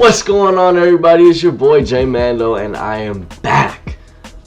What's going on, everybody? It's your boy J Mando, and I am back.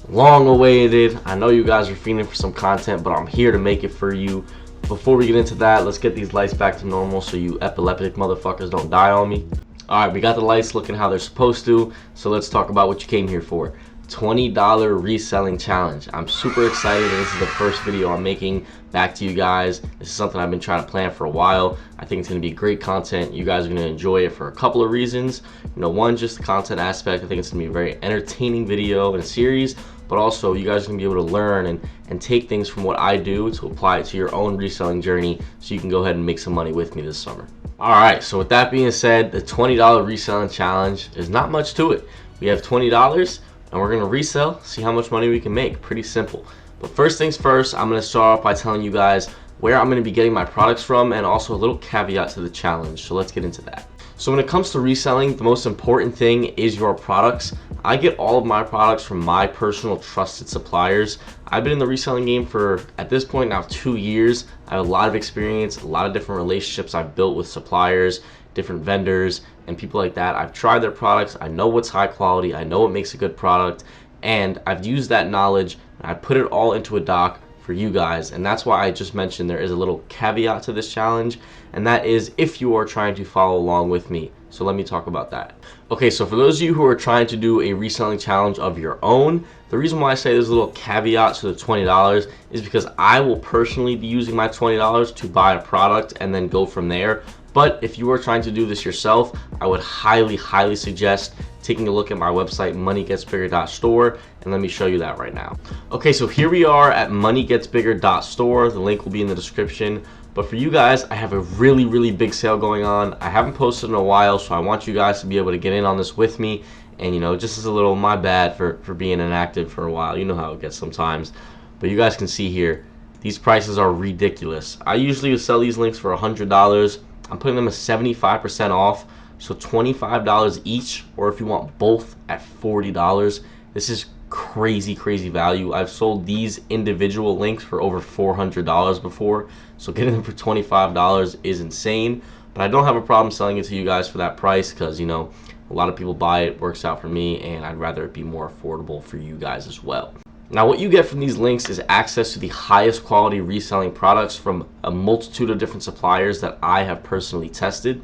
Long awaited. I know you guys are feeling for some content, but I'm here to make it for you. Before we get into that, let's get these lights back to normal so you epileptic motherfuckers don't die on me. Alright, we got the lights looking how they're supposed to, so let's talk about what you came here for. $20 reselling challenge. I'm super excited, and this is the first video I'm making back to you guys. This is something I've been trying to plan for a while. I think it's going to be great content. You guys are going to enjoy it for a couple of reasons. One, just the content aspect. I think it's going to be a very entertaining video and series, but also you guys are going to be able to learn and take things from what I do to apply it to your own reselling journey so you can go ahead and make some money with me this summer. Alright, so with that being said, the $20 reselling challenge is not much to it. We have $20 and we're going to resell, see how much money we can make. Pretty simple. But first things first, I'm going to start off by telling you guys where I'm going to be getting my products from and also a little caveat to the challenge. So let's get into that. So when it comes to reselling, the most important thing is your products. I get all of my products from my personal trusted suppliers. I've been in the reselling game for, at this point now, 2 years. I have a lot of experience, a lot of different relationships I've built with suppliers, different vendors, and people like that. I've tried their products. I know what's high quality. I know what makes a good product. And I've used that knowledge and I put it all into a doc for you guys. And that's why I just mentioned there is a little caveat to this challenge. And that is if you are trying to follow along with me. So let me talk about that. Okay, so for those of you who are trying to do a reselling challenge of your own, the reason why I say there's a little caveat to the $20 is because I will personally be using my $20 to buy a product and then go from there. But if you are trying to do this yourself, I would highly suggest taking a look at my website, moneygetsbigger.store, and let me show you that right now. Okay, so here we are at moneygetsbigger.store. The link will be in the description. But for you guys, I have a really big sale going on. I haven't posted in a while, so I want you guys to be able to get in on this with me. And just as a little my bad for being inactive for a while. You know how it gets sometimes. But you guys can see here, these prices are ridiculous. I usually would sell these links for $100. I'm putting them at 75% off, so $25 each, or if you want both at $40. This is crazy value. I've sold these individual links for over $400 before, so getting them for $25 is insane. But I don't have a problem selling it to you guys for that price because a lot of people buy it, works out for me, and I'd rather it be more affordable for you guys as well. Now, what you get from these links is access to the highest quality reselling products from a multitude of different suppliers that I have personally tested.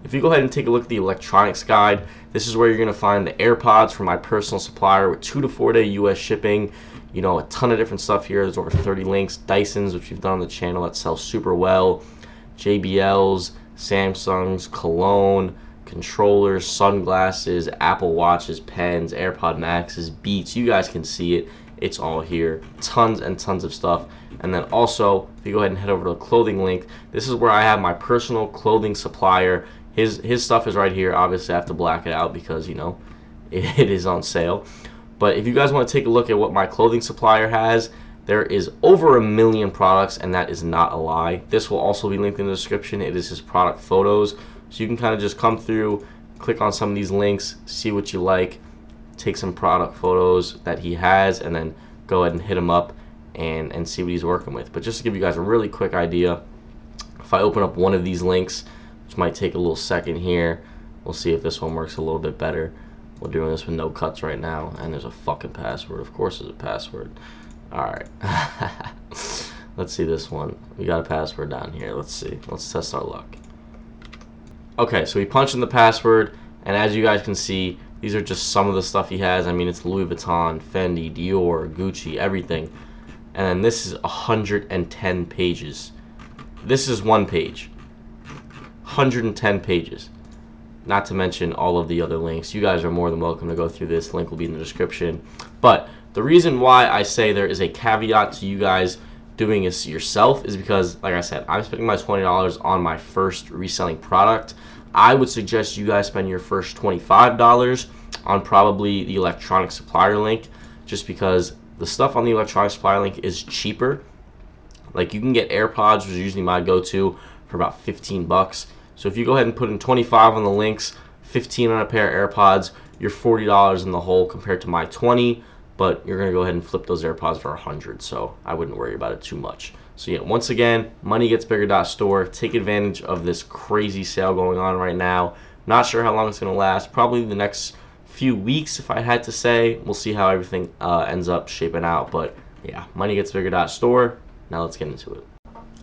If you go ahead and take a look at the electronics guide, this is where you're going to find the AirPods from my personal supplier with 2 to 4 day US shipping. A ton of different stuff here. There's over 30 links. Dysons, which we've done on the channel, that sells super well. JBLs, Samsungs, cologne, controllers, sunglasses, Apple Watches, pens, AirPod Maxes, Beats. You guys can see it. It's all here. Tons and tons of stuff. And then also, if you go ahead and head over to the clothing link, this is where I have my personal clothing supplier. His stuff is right here. Obviously, I have to black it out because, it is on sale. But if you guys want to take a look at what my clothing supplier has, there is over 1 million products, and that is not a lie. This will also be linked in the description. It is his product photos. So you can kind of just come through, click on some of these links, see what you like, take some product photos that he has, and then go ahead and hit him up and see what he's working with. But just to give you guys a really quick idea, if I open up one of these links, which might take a little second here, we'll see if this one works a little bit better. We're doing this with no cuts right now, and there's a fucking password. Of course there's a password. Alright. Let's see this one. We got a password down here. Let's see. Let's test our luck. Okay, so we punched in the password, and as you guys can see, these are just some of the stuff he has. I mean, it's Louis Vuitton, Fendi, Dior, Gucci, everything. And then this is 110 pages. This is one page. 110 pages. Not to mention all of the other links. You guys are more than welcome to go through this. Link will be in the description. But the reason why I say there is a caveat to you guys doing this yourself is because, like I said, I'm spending my $20 on my first reselling product. I would suggest you guys spend your first $25 on probably the electronic supplier link, just because the stuff on the electronic supplier link is cheaper. Like, you can get AirPods, which is usually my go-to, for about 15 bucks. So if you go ahead and put in 25 on the links, 15 on a pair of AirPods, you're $40 in the hole compared to my 20, but you're going to go ahead and flip those AirPods for 100, so I wouldn't worry about it too much. So yeah, once again, moneygetsbigger.store. Take advantage of this crazy sale going on right now. Not sure how long it's going to last. Probably the next few weeks, if I had to say. We'll see how everything ends up shaping out. But yeah, moneygetsbigger.store. Now let's get into it.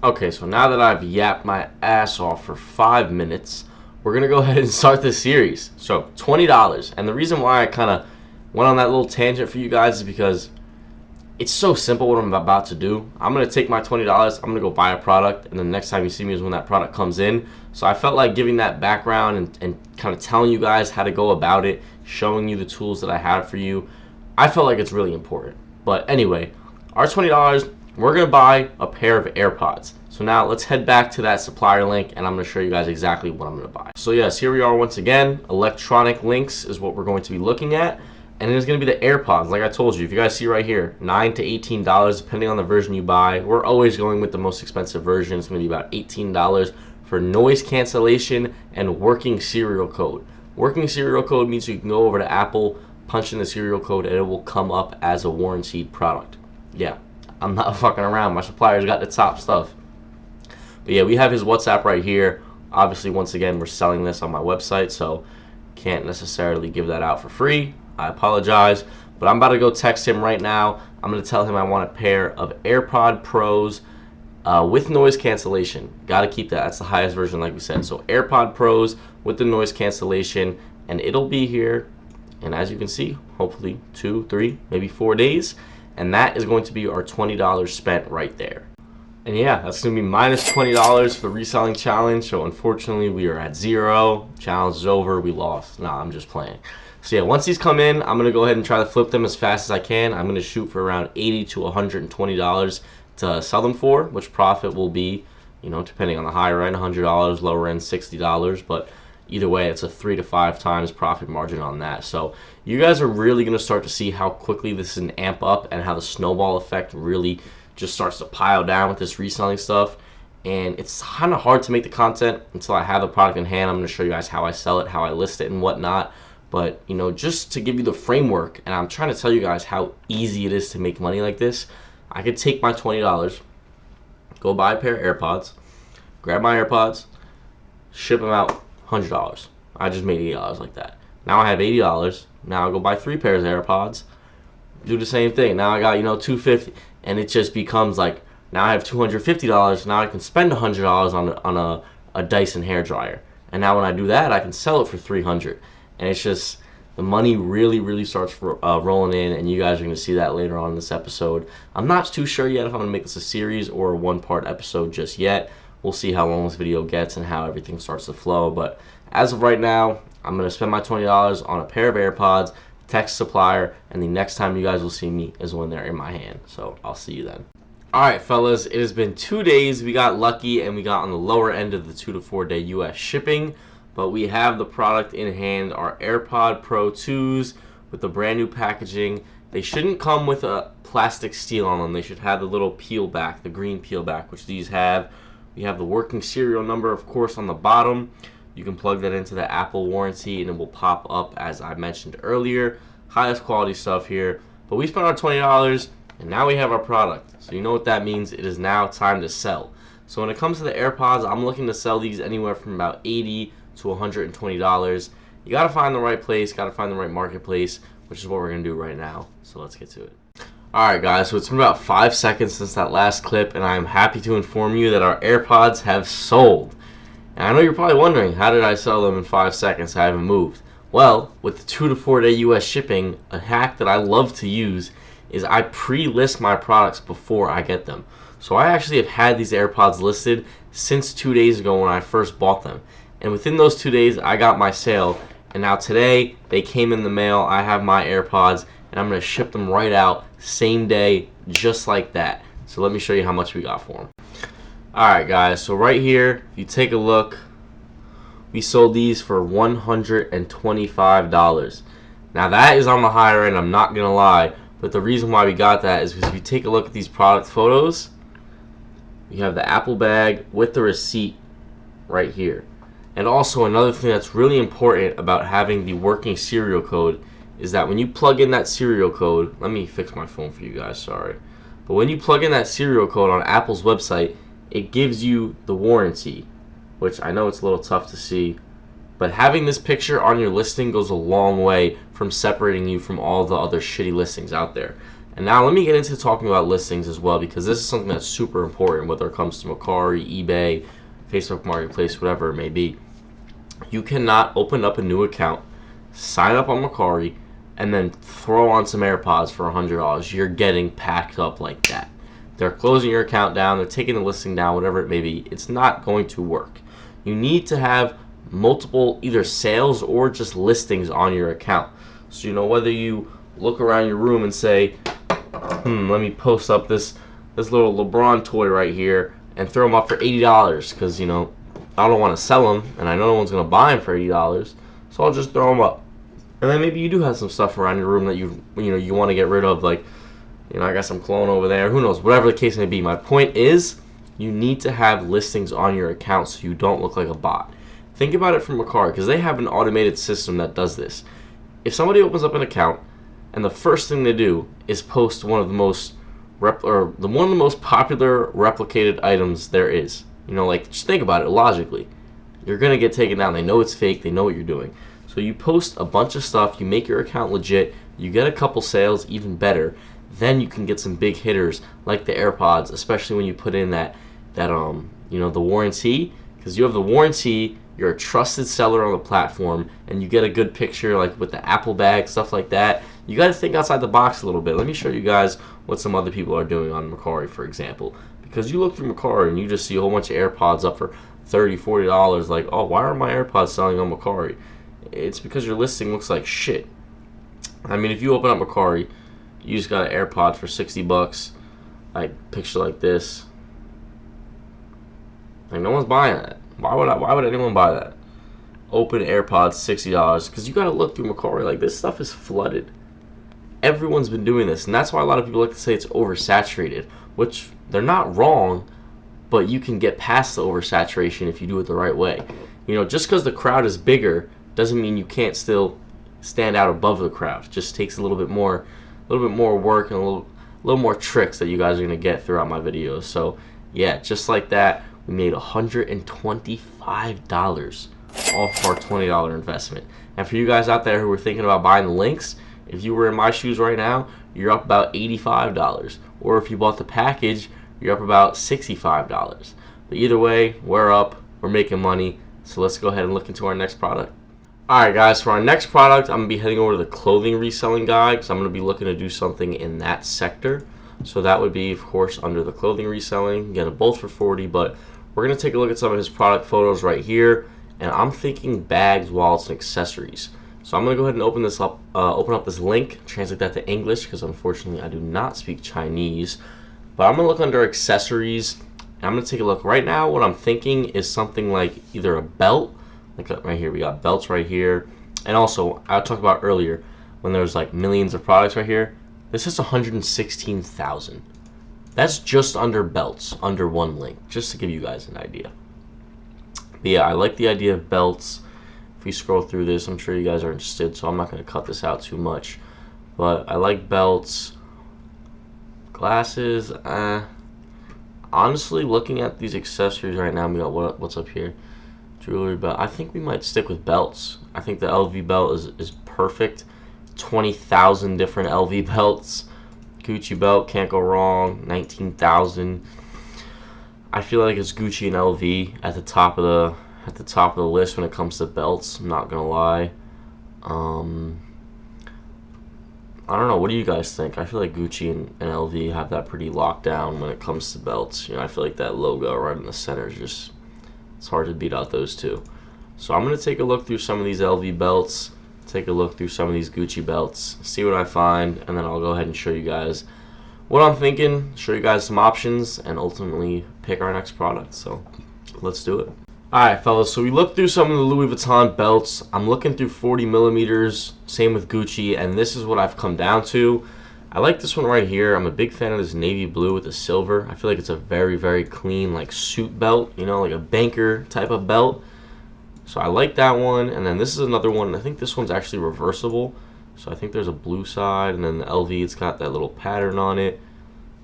Okay, so now that I've yapped my ass off for 5 minutes, we're going to go ahead and start this series. So $20. And the reason why I kind of went on that little tangent for you guys is because it's so simple what I'm about to do. I'm going to take my $20, I'm going to go buy a product, and the next time you see me is when that product comes in. So I felt like giving that background and kind of telling you guys how to go about it, showing you the tools that I have for you. I felt like it's really important. But anyway, our $20, we're going to buy a pair of AirPods. So now let's head back to that supplier link, and I'm going to show you guys exactly what I'm going to buy. So yes, here we are once again. Electronic links is what we're going to be looking at. And it's going to be the AirPods. Like I told you, if you guys see right here, $9 to $18 depending on the version you buy. We're always going with the most expensive version. It's going to be about $18 for noise cancellation and working serial code. Working serial code means you can go over to Apple, punch in the serial code, and it will come up as a warranted product. Yeah, I'm not fucking around. My supplier's got the top stuff. But yeah, we have his WhatsApp right here. Obviously, once again, we're selling this on my website, so can't necessarily give that out for free. I apologize, but I'm about to go text him right now. I'm going to tell him I want a pair of AirPod Pros with noise cancellation. Got to keep that. That's the highest version, like we said. So AirPod Pros with the noise cancellation, and it'll be here. And as you can see, hopefully 2, 3, maybe 4 days. And that is going to be our $20 spent right there. And yeah, that's going to be minus $20 for the reselling challenge. So unfortunately, we are at 0. Challenge is over. We lost. Nah, I'm just playing. So yeah, once these come in, I'm going to go ahead and try to flip them as fast as I can. I'm going to shoot for around $80 to $120 to sell them for, which profit will be, you know, depending on the higher end, $100, lower end, $60. But either way, it's a 3 to 5 times profit margin on that. So you guys are really going to start to see how quickly this is an amp up and how the snowball effect really just starts to pile down with this reselling stuff. And it's kind of hard to make the content until I have the product in hand. I'm going to show you guys how I sell it, how I list it, and whatnot. But, you know, just to give you the framework, and I'm trying to tell you guys how easy it is to make money like this, I could take my $20, go buy a pair of AirPods, grab my AirPods, ship them out $100. I just made $80 like that. Now I have $80. Now I'll go buy 3 pairs of AirPods, do the same thing. Now I got, you know, $250, and it just becomes like, now I have $250. Now I can spend $100 on a Dyson hairdryer. And now when I do that, I can sell it for $300. And it's just, the money really starts rolling in, and you guys are going to see that later on in this episode. I'm not too sure yet if I'm going to make this a series or a one-part episode just yet. We'll see how long this video gets and how everything starts to flow. But as of right now, I'm going to spend my $20 on a pair of AirPods, text supplier, and the next time you guys will see me is when they're in my hand. So I'll see you then. Alright fellas, it has been 2 days. We got lucky and we got on the lower end of the 2 to 4 day US shipping. But we have the product in hand, our AirPod Pro 2s with the brand new packaging. They shouldn't come with a plastic seal on them. They should have the little peel back, the green peel back, which these have. We have the working serial number, of course, on the bottom. You can plug that into the Apple warranty and it will pop up as I mentioned earlier. Highest quality stuff here. But we spent our $20 and now we have our product. So you know what that means. It is now time to sell. So when it comes to the AirPods, I'm looking to sell these anywhere from about $80 to $120. You gotta find the right place, gotta find the right marketplace, which is what we're gonna do right now. So let's get to it. Alright guys, so it's been about 5 seconds since that last clip, and I'm happy to inform you that our AirPods have sold. And I know you're probably wondering, how did I sell them in 5 seconds? I haven't moved. Well, with the 2 to 4 day US shipping, a hack that I love to use is I pre-list my products before I get them. So I actually have had these AirPods listed since 2 days ago when I first bought them. And within those 2 days, I got my sale. And now today, they came in the mail. I have my AirPods, and I'm going to ship them right out same day, just like that. So let me show you how much we got for them. Alright guys, so right here, if you take a look, we sold these for $125. Now that is on the higher end, I'm not going to lie. But the reason why we got that is because if you take a look at these product photos, you have the Apple bag with the receipt right here. And also another thing that's really important about having the working serial code is that when you plug in that serial code, let me fix my phone for you guys, sorry. But when you plug in that serial code on Apple's website, it gives you the warranty, which I know it's a little tough to see But having this picture on your listing goes a long way from separating you from all the other shitty listings out there. And now let me get into talking about listings as well, because this is something that's super important whether it comes to Mercari, eBay, Facebook Marketplace, whatever it may be. You cannot open up a new account, sign up on Mercari, and then throw on some AirPods for $100. You're getting packed up like that. They're closing your account down, they're taking the listing down, whatever it may be. It's not going to work. You need to have multiple either sales or just listings on your account. So, you know, whether you look around your room and say, let me post up this little LeBron toy right here and throw them up for $80 because, you know, I don't want to sell them and I know no one's going to buy them for $80, so I'll just throw them up. And then maybe you do have some stuff around your room that you want to get rid of, like, you know, I got some cologne over there, who knows, whatever the case may be. My point is, you need to have listings on your account so you don't look like a bot. Think about it from Mercari, because they have an automated system that does this. If somebody opens up an account and the first thing they do is post one of the most popular replicated items there is, you know, like, just think about it logically. You're gonna get taken down. They know it's fake. They know what you're doing. So you post a bunch of stuff. You make your account legit. You get a couple sales, even better. Then you can get some big hitters like the AirPods, especially when you put in that you know, the warranty, because you have the warranty. You're a trusted seller on the platform, and you get a good picture, like with the Apple bag, stuff like that. You got to think outside the box a little bit. Let me show you guys what some other people are doing on Mercari, for example. Because you look through Mercari and you just see a whole bunch of AirPods up for $30, $40. Like, oh, why are my AirPods selling on Mercari? It's because your listing looks like shit. I mean, if you open up Mercari, you just got an AirPod for $60, like picture like this. Like, no one's buying that. Why would anyone buy that? Open AirPods, $60. Because you got to look through Mercari. Like, this stuff is flooded. Everyone's been doing this, and that's why a lot of people like to say it's oversaturated, which they're not wrong, but you can get past the oversaturation if you do it the right way. You know, just because the crowd is bigger doesn't mean you can't still stand out above the crowd. It just takes a little bit more work and a little more tricks that you guys are gonna get throughout my videos. So yeah, just like that, we made $125 off our $20 investment. And for you guys out there who are thinking about buying the links, if you were in my shoes right now, you're up about $85. Or if you bought the package, you're up about $65. But either way, we're up, we're making money. So let's go ahead and look into our next product. Alright guys, for our next product, I'm going to be heading over to the clothing reselling guide, because I'm going to be looking to do something in that sector. So that would be, of course, under the clothing reselling. Get them both for $40, but we're going to take a look at some of his product photos right here. And I'm thinking bags, wallets, and accessories. So I'm going to go ahead and open up this link, translate that to English, because unfortunately I do not speak Chinese. But I'm going to look under accessories, and I'm going to take a look. Right now, what I'm thinking is something like either a belt, like right here, we got belts right here. And also, I talked about earlier, when there's like millions of products right here, this is 116,000. That's just under belts, under one link, just to give you guys an idea. But yeah, I like the idea of belts. If we scroll through this, I'm sure you guys are interested, so I'm not going to cut this out too much. But I like belts. Glasses, honestly, looking at these accessories right now, we got what's up here? Jewelry belt. I think we might stick with belts. I think the LV belt is perfect. 20,000 different LV belts. Gucci belt, can't go wrong. 19,000. I feel like it's Gucci and LV at the top of the list when it comes to belts. I'm not gonna lie. I don't know. What do you guys think? I feel like Gucci and LV have that pretty locked down when it comes to belts. You know, I feel like that logo right in the center is just, it's hard to beat out those two. So I'm gonna take a look through some of these LV belts, take a look through some of these Gucci belts, see what I find, and then I'll go ahead and show you guys what I'm thinking, show you guys some options, and ultimately pick our next product. So let's do it. Alright fellas, so we looked through some of the Louis Vuitton belts. I'm looking through 40 millimeters, same with Gucci, and this is what I've come down to. I like this one right here. I'm a big fan of this navy blue with the silver. I feel like it's a very, very clean, like, suit belt, you know, like a banker type of belt. So I like that one. And then this is another one. I think this one's actually reversible. So I think there's a blue side, and then the LV, it's got that little pattern on it.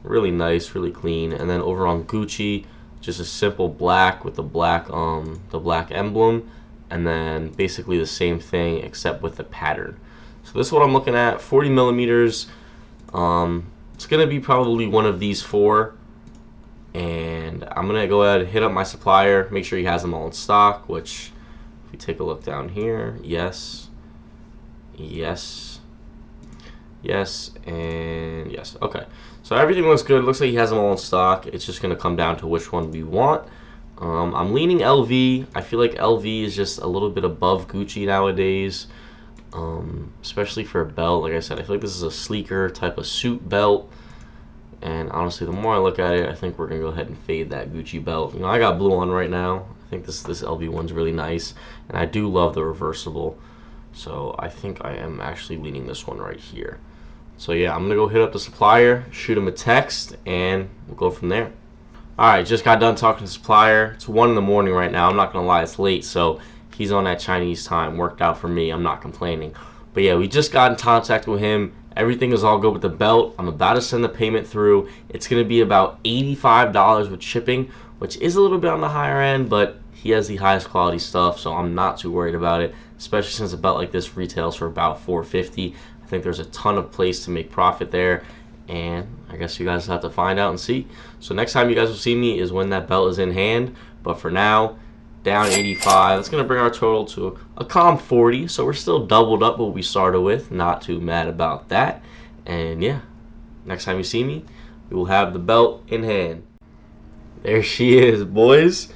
Really nice, really clean. And then over on Gucci, just a simple black with the black emblem. and then basically the same thing except with the pattern. So this is what I'm looking at, 40 millimeters. It's gonna be probably one of these four, and I'm gonna go ahead and hit up my supplier, make sure he has them all in stock, which if we take a look down here, yes, yes, yes, and yes. Okay, so everything looks good. Looks like he has them all in stock. It's just gonna come down to which one we want. I'm leaning LV. I feel like LV is just a little bit above Gucci nowadays, especially for a belt. Like I said, I feel like this is a sleeker type of suit belt. And honestly, the more I look at it, I think we're gonna go ahead and fade that Gucci belt. You know, I got blue on right now. I think this LV one's really nice, and I do love the reversible. So I think I am actually leaning this one right here. So yeah, I'm gonna go hit up the supplier, shoot him a text, and we'll go from there. Alright, just got done talking to the supplier. It's 1 in the morning right now. I'm not gonna lie, it's late, so he's on that Chinese time. Worked out for me. I'm not complaining. But yeah, we just got in contact with him. Everything is all good with the belt. I'm about to send the payment through. It's gonna be about $85 with shipping, which is a little bit on the higher end, but he has the highest quality stuff, so I'm not too worried about it, especially since a belt like this retails for about $450. I think there's a ton of place to make profit there, and I guess you guys have to find out and see. So next time you guys will see me is when that belt is in hand, but for now, down 85. That's going to bring our total to a calm 40, so we're still doubled up what we started with. Not too mad about that. And yeah, next time you see me, we will have the belt in hand. There she is, boys.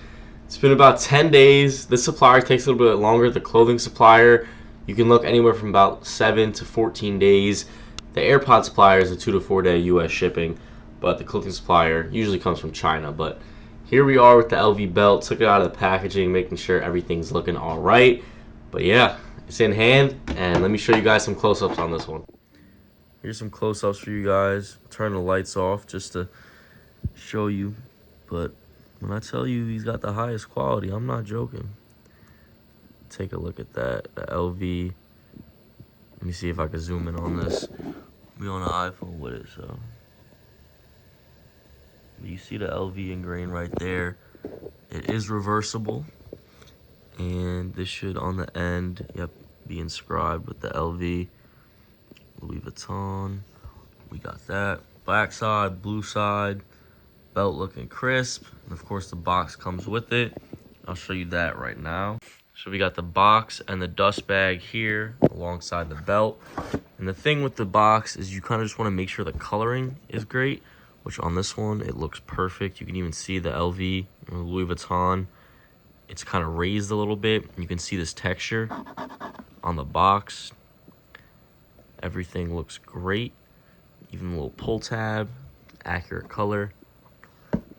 It's been about 10 days. This supplier takes a little bit longer. The clothing supplier, you can look anywhere from about 7 to 14 days. The AirPod supplier is a 2 to 4 day US shipping, but the clothing supplier usually comes from China. But here we are with the LV belt. Took it out of the packaging, making sure everything's looking all right. But yeah, it's in hand, and let me show you guys some close-ups on this one. Here's some close-ups for you guys. Turn the lights off just to show you. But when I tell you he's got the highest quality, I'm not joking. Take a look at that, the LV. Let me see if I can zoom in on this. We on an iPhone with it, so. You see the LV ingrained right there. It is reversible, and this should on the end, yep, be inscribed with the LV. Louis Vuitton. We got that. Black side, blue side. Belt looking crisp, and of course the box comes with it. I'll show you that right now. So we got the box and the dust bag here alongside the belt. And the thing with the box is you kind of just want to make sure the coloring is great, which on this one, it looks perfect. You can even see the LV, Louis Vuitton. It's kind of raised a little bit. You can see this texture on the box. Everything looks great. Even a little pull tab, accurate color.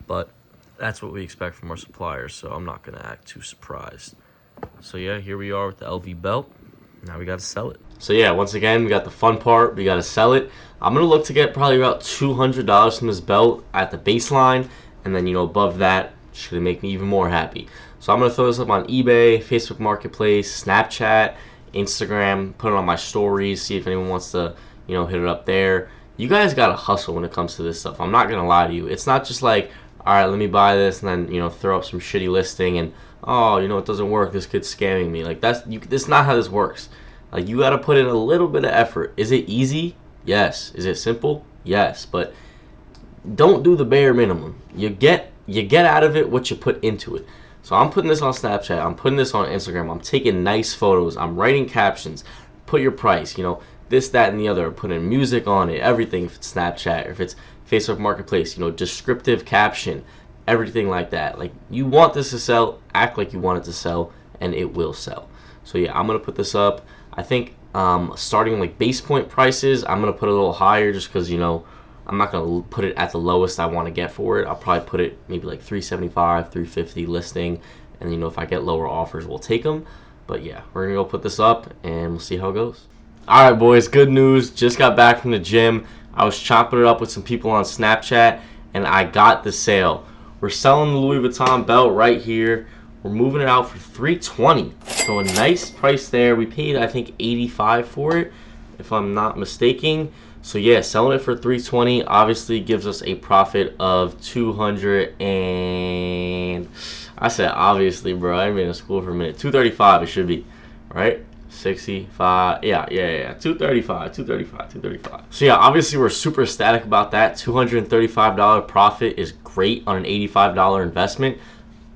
But that's what we expect from our suppliers, so I'm not gonna act too surprised. So yeah, here we are with the LV belt. Now we gotta sell it. So yeah, once again, we got the fun part. We gotta sell it. I'm gonna look to get probably about $200 from this belt at the baseline, and then above that should make me even more happy. So I'm gonna throw this up on eBay, Facebook Marketplace, Snapchat, Instagram, put it on my stories, see if anyone wants to hit it up there. You guys gotta hustle when it comes to this stuff. I'm not gonna lie to you. It's not just like, all right, let me buy this and then throw up some shitty listing and it doesn't work, this kid's scamming me. Like that's not how this works. Like, you got to put in a little bit of effort. Is it easy? Yes. Is it simple? Yes. But don't do the bare minimum. You get out of it what you put into it. So I'm putting this on Snapchat. I'm putting this on Instagram. I'm taking nice photos. I'm writing captions. Put your price. This, that, and the other. Putting music on it. Everything. If it's Snapchat or if it's Facebook Marketplace. Descriptive caption. Everything like that. Like, you want this to sell. Act like you want it to sell, and it will sell. So yeah, I'm gonna put this up. I think starting like base point prices, I'm gonna put it a little higher just because I'm not gonna put it at the lowest I want to get for it. I'll probably put it maybe like 375, 350 listing, and if I get lower offers, we'll take them. But yeah, we're gonna go put this up and we'll see how it goes. All right, boys, good news. Just got back from the gym. I was chopping it up with some people on Snapchat, and I got the sale. We're selling the Louis Vuitton belt right here. We're moving it out for $320, so a nice price there. We paid, I think, $85 for it, if I'm not mistaken. So yeah, selling it for 320 obviously gives us a profit of 200 and I said obviously, bro. I've been in school for a minute. 235 it should be, right? 65, yeah, 235, 235, 235. So yeah, obviously we're super ecstatic about that. $235 profit is great on an $85 investment.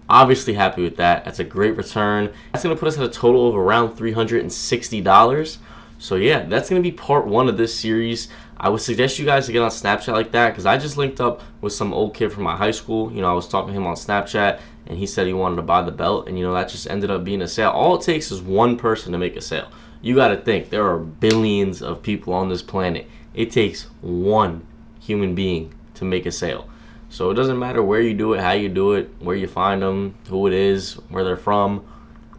Obviously happy with that. That's a great return. That's going to put us at a total of around $360. So yeah, that's going to be part one of this series. I would suggest you guys to get on Snapchat like that, because I just linked up with some old kid from my high school. I was talking to him on Snapchat, and he said he wanted to buy the belt, and that just ended up being a sale. All it takes is one person to make a sale. You got to think, there are billions of people on this planet. It takes one human being to make a sale. So it doesn't matter where you do it, how you do it, where you find them, who it is, where they're from.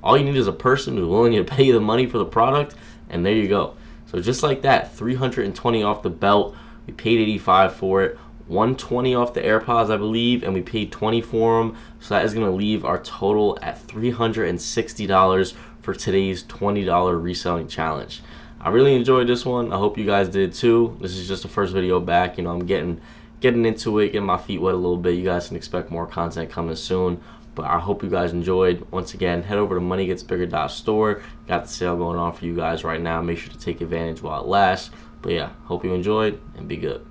All you need is a person who's willing to pay you the money for the product, and there you go. So just like that, 320 off the belt. We paid 85 for it. 120 off the AirPods, I believe, and we paid 20 for them. So that is going to leave our total at $360 for today's $20 reselling challenge. I really enjoyed this one. I hope you guys did too. This is just the first video back. I'm getting into it, getting my feet wet a little bit. You guys can expect more content coming soon. But I hope you guys enjoyed. Once again, head over to moneygetsbigger.store. Got the sale going on for you guys right now. Make sure to take advantage while it lasts. But yeah, hope you enjoyed and be good.